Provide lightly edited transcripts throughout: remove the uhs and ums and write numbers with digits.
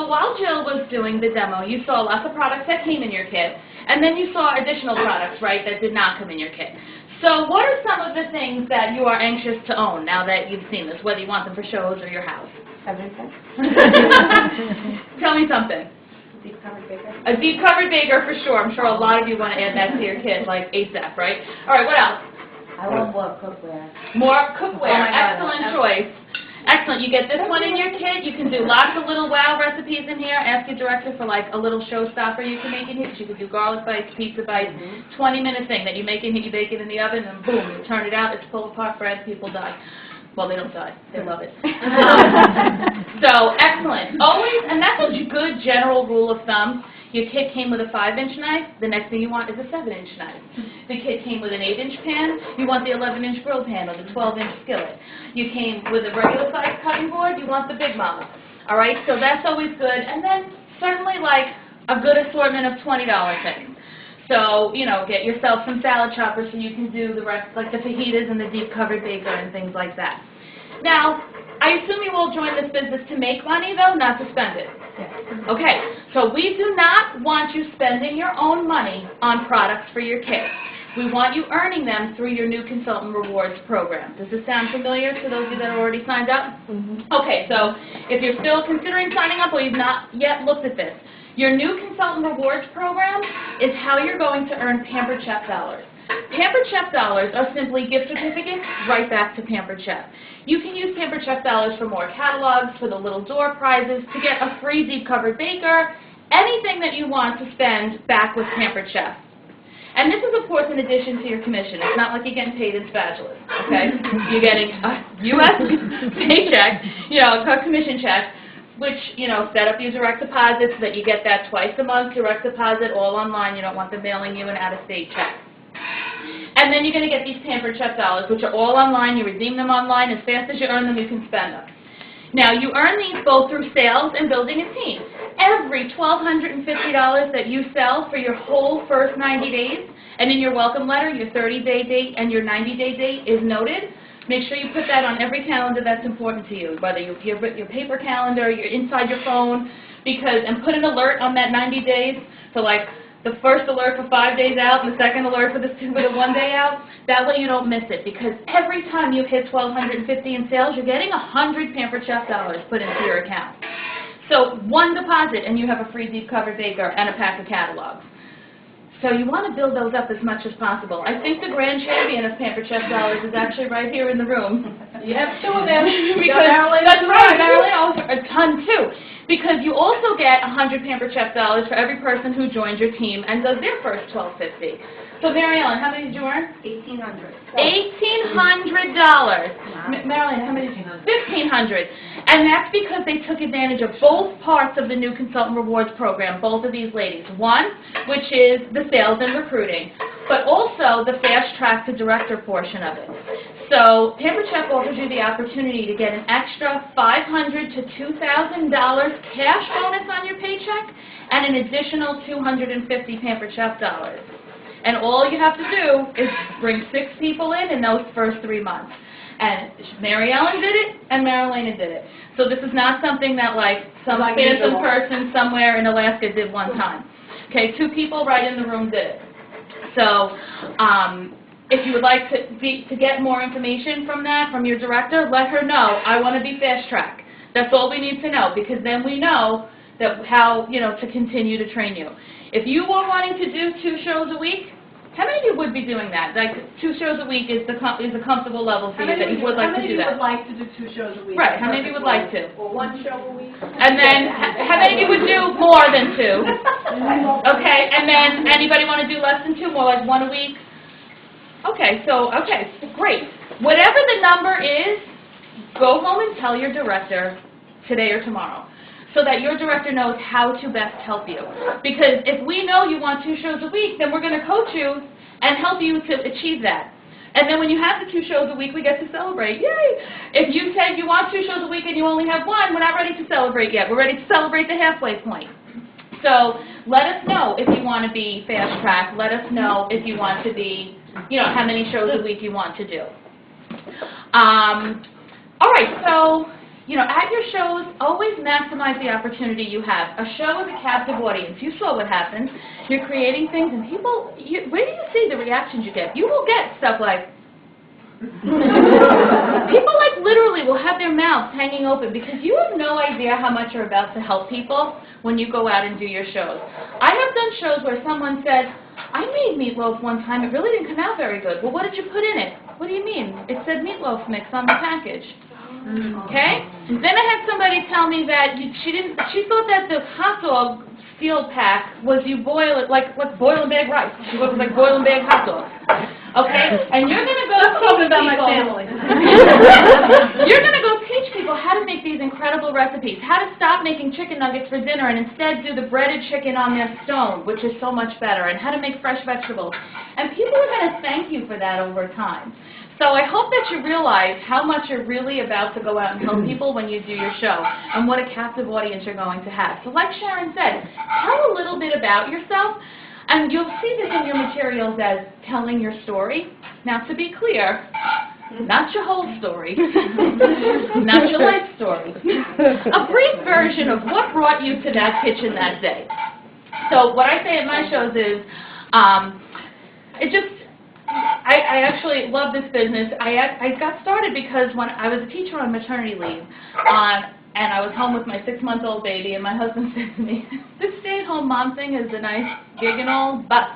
So while Jill was doing the demo, you saw lots of products that came in your kit, and then you saw additional products, right, that did not come in your kit. So what are some of the things that you are anxious to own now that you've seen this, whether you want them for shows or your house? Everything. Tell me something. Deep covered baker. A deep covered baker for sure. I'm sure a lot of you want to add that to your kit like ASAP, right? All right, what else? I want more cookware. More cookware. Oh my God. Excellent choice. Excellent. You get this one in your kit. You can do lots of little wow recipes in here. Ask your director for like a little showstopper you can make in here. You can do garlic bites, pizza bites, 20-minute thing that you make in here, you bake it in the oven, and boom, you turn it out. It's pull-apart bread. People die. Well, they don't die. They love it. So, excellent. Always, and that's a good general rule of thumb. Your kit came with a 5-inch knife. The next thing you want is a 7-inch knife. The kit came with an 8-inch pan. You want the 11-inch grill pan or the 12-inch skillet. You came with a regular-sized cutting board. You want the big mama. All right, so that's always good. And then certainly like a good assortment of $20 things. So, you know, get yourself some salad choppers so you can do the rest, like the fajitas and the deep covered baker and things like that. Now, I assume you all joined this business to make money, though, not to spend it. Okay, so we do not want you spending your own money on products for your kids. We want you earning them through your new Consultant Rewards program. Does this sound familiar to those of you that have already signed up? Okay, so if you're still considering signing up or you've not yet looked at this, your new Consultant Rewards program is how you're going to earn Pampered Chef dollars. Pampered Chef dollars are simply gift certificates right back to Pampered Chef. You can use Pampered Chef dollars for more catalogs, for the little door prizes, to get a free deep covered baker, anything that you want to spend back with Pampered Chef. And this is, of course, in addition to your commission. It's not like you're getting paid in spatulas, okay? You're getting a U.S. paycheck, you know, a commission check, which, you know, set up your direct deposit so that you get that twice a month direct deposit all online. You don't want them mailing you an out-of-state check. And then you're going to get these Pampered Chef dollars, which are all online. You redeem them online. As fast as you earn them, you can spend them. Now, you earn these both through sales and building a team. Every $1,250 that you sell for your whole first 90 days, and in your welcome letter, your 30-day date and your 90-day date is noted. Make sure you put that on every calendar that's important to you, whether your paper calendar, you're inside your phone, and put an alert on that 90 days. So like the first alert for 5 days out and the second alert for the 1 day out. That way you don't miss it, because every time you hit $1,250 in sales, you're getting 100 Pampered Chef dollars put into your account. So one deposit and you have a free deep covered baker and a pack of catalogs. So you want to build those up as much as possible. I think the grand champion of Pampered Chef dollars is actually right here in the room. You have 2 of them. Because that's right, Marilyn also a ton too. Because you also get 100 Pampered Chef dollars for every person who joins your team and does their first $1,250. So Mary Ellen, how many did you earn? $1,800. $1,800. Wow. Marilyn, how many? $1,500. And that's because they took advantage of both parts of the new Consultant Rewards program, both of these ladies. One, which is the sales and recruiting, but also the fast track to director portion of it. So Pampered Chef offers you the opportunity to get an extra $500 to $2,000 cash bonus on your paycheck and an additional $250 Pampered Chef dollars. And all you have to do is bring 6 people in those first 3 months. And Mary Ellen did it, and Marilena did it. So this is not something that like some phantom person somewhere in Alaska did one time. Okay, 2 people right in the room did it. So if you would like to get more information from that, from your director, let her know, I want to be fast track. That's all we need to know, because then we know that how, you know, to continue to train you. If you were wanting to do 2 shows a week, how many of you would be doing that? Like 2 shows a week is a comfortable level for you that you would like to do that. How many of you would like to do 2 shows a week? Right, how many of you would like to? Or 1 show a week? And then, how many of you would do more than 2? Okay, and then anybody want to do less than 2, more like 1 a week? Okay, so great. Whatever the number is, go home and tell your director today or tomorrow, so that your director knows how to best help you. Because if we know you want 2 shows a week, then we're going to coach you and help you to achieve that. And then when you have the 2 shows a week, we get to celebrate. Yay! If you said you want 2 shows a week and you only have 1, we're not ready to celebrate yet. We're ready to celebrate the halfway point. So let us know if you want to be fast track. Let us know if you want to be, you know, how many shows a week you want to do. All right, so at your shows, always maximize the opportunity you have. A show is a captive audience. You saw what happened. You're creating things, and people, where do you see the reactions you get? You will get stuff like, people literally will have their mouths hanging open because you have no idea how much you're about to help people when you go out and do your shows. I have done shows where someone said, I made meatloaf one time, it really didn't come out very good. Well, what did you put in it? What do you mean? It said meatloaf mix on the package. Okay? Then I had somebody tell me that she thought that the hot dog steel pack was you boil it like boil and bag rice. She thought it was like boil and bag hot dogs. Okay? And you're going to go Talking about my family. You're going to go teach people how to make these incredible recipes, how to stop making chicken nuggets for dinner and instead do the breaded chicken on their stone, which is so much better, and how to make fresh vegetables. And people are going to thank you for that over time. So I hope that you realize how much you're really about to go out and help people when you do your show and what a captive audience you're going to have. So like Sharon said, tell a little bit about yourself, and you'll see this in your materials as telling your story. Now, to be clear, not your whole story, not your life story. A brief version of what brought you to that kitchen that day. So what I say at my shows is, I actually love this business. I got started because when I was a teacher on maternity leave, and I was home with my 6-month-old baby, and my husband said to me, this stay-at-home mom thing is a nice gig and all, but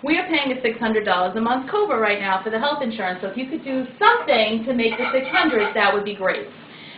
we are paying a $600 a month COBRA right now for the health insurance, so if you could do something to make the $600, that would be great.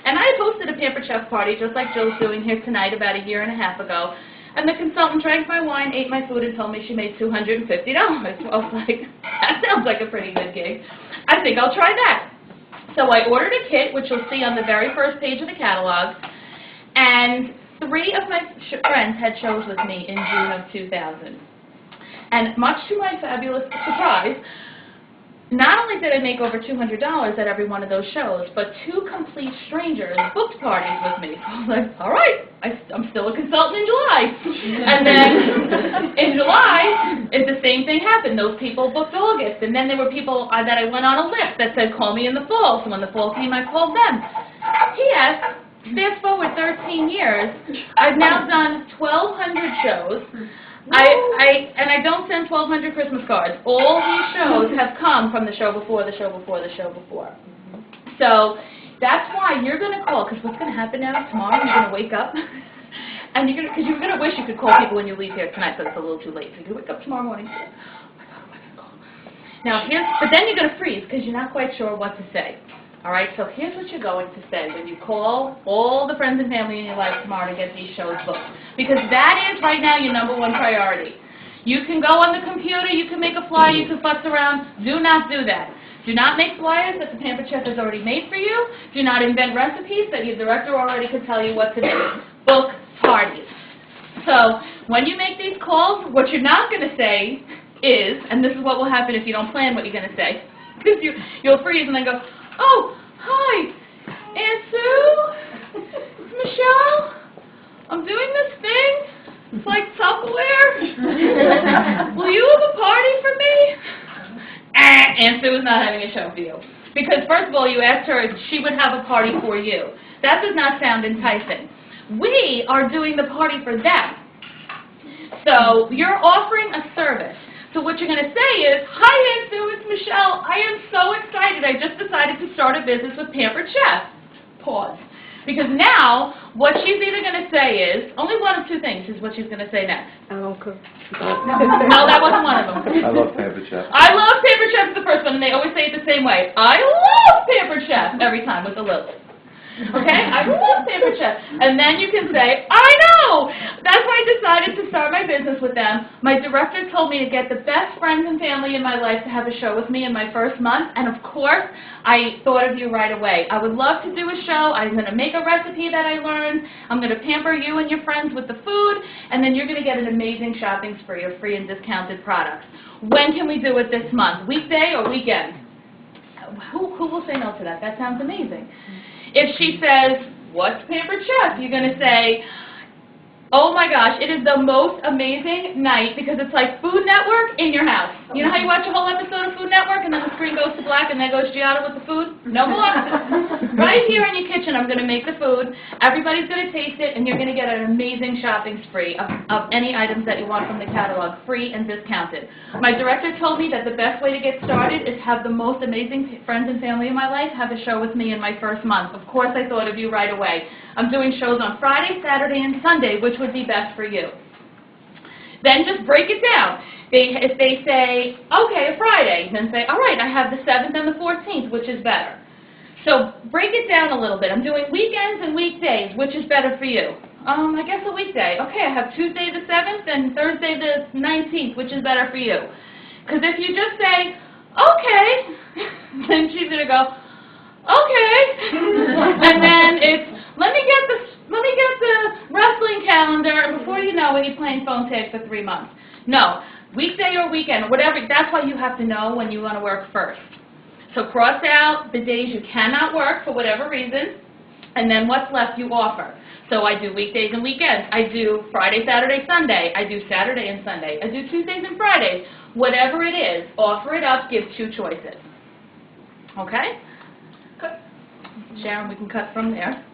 And I had hosted a Pampered Chef party, just like Jill's doing here tonight, about a year and a half ago, and the consultant drank my wine, ate my food, and told me she made $250. So I was like, that sounds like a pretty good gig. I think I'll try that. So I ordered a kit, which you'll see on the very first page of the catalog, and 3 of my friends had shows with me in June of 2000. And much to my fabulous surprise, not only did I make over $200 at every one of those shows, but 2 complete strangers booked parties with me. So I was like, all right, I'm still a consultant in July. And then in July, the same thing happened. Those people booked August. And then there were people that I went on a list that said, call me in the fall. So when the fall came, I called them. P.S. Fast forward 13 years, I've now done 1,200 shows. And I don't send 1,200 Christmas cards. All these shows have come from the show before, the show before, the show before. So that's why you're going to call, because what's going to happen now, tomorrow you're going to wake up, and because you're going to wish you could call people when you leave here tonight, but it's a little too late. So you wake up tomorrow morning, oh my God, what am I going to call? Now but then you're going to freeze, because you're not quite sure what to say. All right, so here's what you're going to say when you call all the friends and family in your life tomorrow to get these shows booked. Because that is, right now, your #1 priority. You can go on the computer, you can make a flyer, you can futz around. Do not do that. Do not make flyers that the Pampered Chef has already made for you. Do not invent recipes that your director already could tell you what to make. Book parties. So when you make these calls, what you're not going to say is, and this is what will happen if you don't plan what you're going to say, because you'll freeze and then go, oh, hi, Aunt Sue, it's Michele. I'm doing this thing. It's like Tupperware. Will you have a party for me? Aunt Sue is not having a show for you. Because first of all, you asked her if she would have a party for you. That does not sound enticing. We are doing the party for them. So you're offering a service. So what you're going to say is, hi Aunt Sue, it's Michele. I am so excited. I just decided to start a business with Pampered Chef. Pause. Because now, what she's either going to say is, only one of 2 things is what she's going to say next. I don't cook. No, that wasn't one of them. I love Pampered Chef. I love Pampered Chef is the first one, and they always say it the same way. I love Pampered Chef every time with the Lily. Okay? I love Pampered Chef. And then you can say, I know! That's why I decided to start my business with them. My director told me to get the best friends and family in my life to have a show with me in my first month. And of course, I thought of you right away. I would love to do a show. I'm going to make a recipe that I learned. I'm going to pamper you and your friends with the food. And then you're going to get an amazing shopping spree of free and discounted products. When can we do it this month? Weekday or weekend? Who will say no to that? That sounds amazing. If she says, what's Pampered Chef? You're going to say, Oh my gosh, it is the most amazing night because it's like Food Network in your house. You know how you watch a whole episode of Food Network and then the screen goes to black and there goes Giada with the food? No more. Right here in your kitchen, I'm going to make the food. Everybody's going to taste it and you're going to get an amazing shopping spree of any items that you want from the catalog, free and discounted. My director told me that the best way to get started is have the most amazing friends and family in my life have a show with me in my first month. Of course, I thought of you right away. I'm doing shows on Friday, Saturday, and Sunday, which would be best for you. Then just break it down. If they say, okay, a Friday, then say, all right, I have the 7th and the 14th, which is better. So break it down a little bit. I'm doing weekends and weekdays, which is better for you? I guess a weekday. Okay, I have Tuesday the 7th and Thursday the 19th, which is better for you? Because if you just say, okay, then she's going to go, okay, and then it's, let me get the wrestling calendar, and before you know it, you're playing phone tag for 3 months. No, weekday or weekend, whatever, that's why you have to know when you want to work first. So cross out the days you cannot work for whatever reason, and then what's left you offer. So I do weekdays and weekends. I do Friday, Saturday, Sunday. I do Saturday and Sunday. I do Tuesdays and Fridays. Whatever it is, offer it up, give 2 choices. Okay? Sharon, we can cut from there.